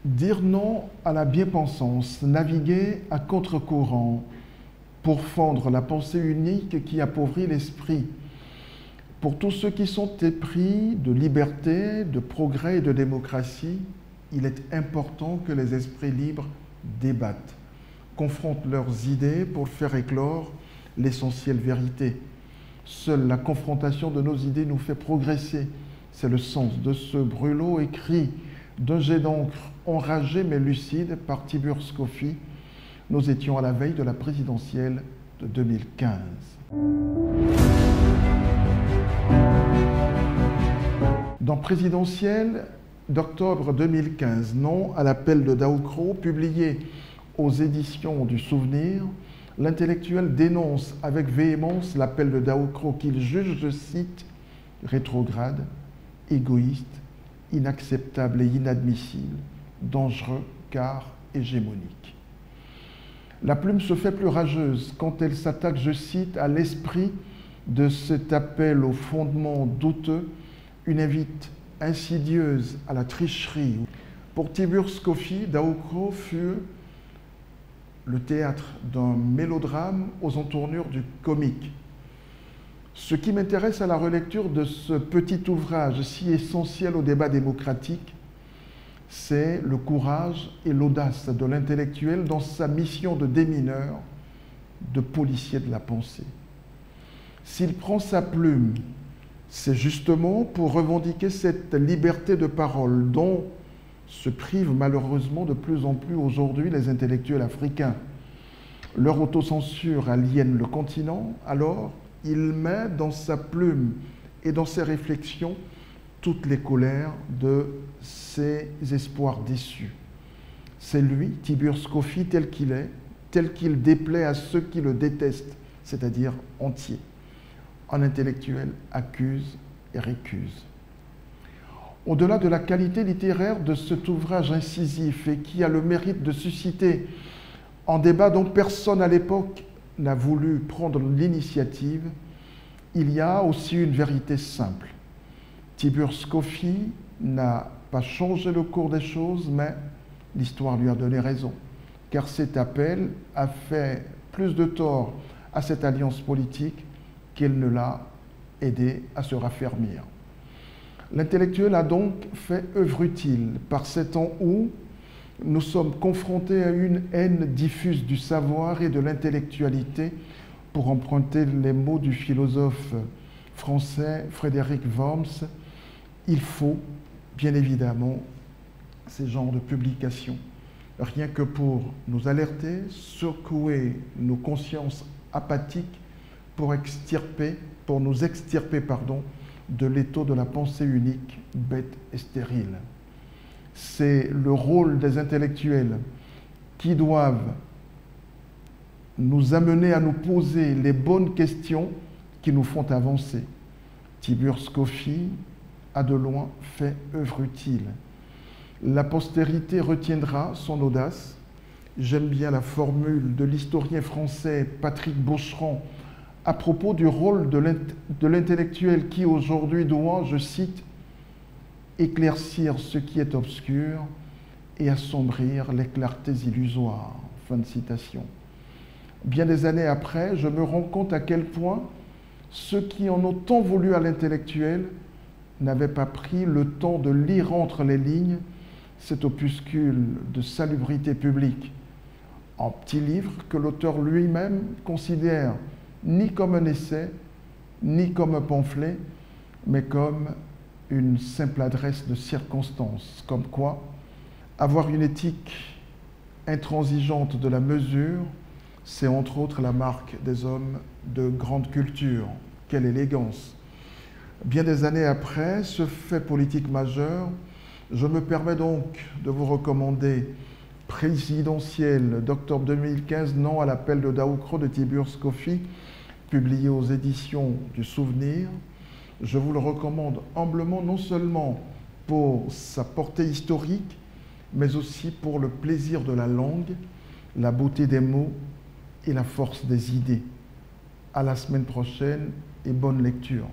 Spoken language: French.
Dire non à la bien-pensance, naviguer à contre-courant, pourfendre la pensée unique qui appauvrit l'esprit. Pour tous ceux qui sont épris de liberté, de progrès et de démocratie, il est important que les esprits libres débattent, confrontent leurs idées pour faire éclore l'essentielle vérité. Seule la confrontation de nos idées nous fait progresser. C'est le sens de ce brûlot écrit d'un jet d'encre enragé mais lucide par Tiburce Coffey. Nous étions à la veille de la présidentielle de 2015. Dans Présidentielle d'octobre 2015, non à l'appel de Daoukro, publié aux éditions du Souvenir, l'intellectuel dénonce avec véhémence l'appel de Daoukro qu'il juge, je cite, rétrograde, égoïste, inacceptable et inadmissible, dangereux car hégémonique. La plume se fait plus rageuse quand elle s'attaque, je cite, à l'esprit de cet appel au fondement douteux, une invite insidieuse à la tricherie. Pour Tiburce Coffey, Daoukro fut le théâtre d'un mélodrame aux entournures du comique. Ce qui m'intéresse à la relecture de ce petit ouvrage si essentiel au débat démocratique, c'est le courage et l'audace de l'intellectuel dans sa mission de démineur, de policier de la pensée. S'il prend sa plume, c'est justement pour revendiquer cette liberté de parole dont se privent malheureusement de plus en plus aujourd'hui les intellectuels africains. Leur autocensure aliène le continent, alors il met dans sa plume et dans ses réflexions toutes les colères de ses espoirs déçus. C'est lui, Tiburce Coffey, tel qu'il est, tel qu'il déplaît à ceux qui le détestent, c'est-à-dire entier. Un intellectuel accuse et récuse. Au-delà de la qualité littéraire de cet ouvrage incisif et qui a le mérite de susciter un débat dont personne à l'époque n'a voulu prendre l'initiative, il y a aussi une vérité simple. Tiburce Coffey n'a pas changé le cours des choses, mais l'histoire lui a donné raison, car cet appel a fait plus de tort à cette alliance politique qu'elle ne l'a aidé à se raffermir. L'intellectuel a donc fait œuvre utile par ces temps où nous sommes confrontés à une haine diffuse du savoir et de l'intellectualité, pour emprunter les mots du philosophe français Frédéric Worms. Il faut, bien évidemment, ces genres de publications, rien que pour nous alerter, secouer nos consciences apathiques, pour nous extirper de l'étau de la pensée unique, bête et stérile. C'est le rôle des intellectuels qui doivent nous amener à nous poser les bonnes questions qui nous font avancer. Tiburce Coffey a de loin fait œuvre utile. La postérité retiendra son audace. J'aime bien la formule de l'historien français Patrick Baucheron à propos du rôle de l'intellectuel qui aujourd'hui doit, je cite, éclaircir ce qui est obscur et assombrir les clartés illusoires. Fin de citation. Bien des années après, je me rends compte à quel point ceux qui en ont tant voulu à l'intellectuel n'avaient pas pris le temps de lire entre les lignes cet opuscule de salubrité publique, un petit livre que l'auteur lui-même considère ni comme un essai, ni comme un pamphlet, mais comme une simple adresse de circonstance, comme quoi avoir une éthique intransigeante de la mesure, c'est entre autres la marque des hommes de grande culture. Quelle élégance! Bien des années après ce fait politique majeur, je me permets donc de vous recommander Présidentielle d'octobre 2015, non à l'appel de Daoukro de Tiburce Coffey, publié aux éditions du Souvenir. Je vous le recommande humblement, non seulement pour sa portée historique, mais aussi pour le plaisir de la langue, la beauté des mots et la force des idées. À la semaine prochaine et bonne lecture.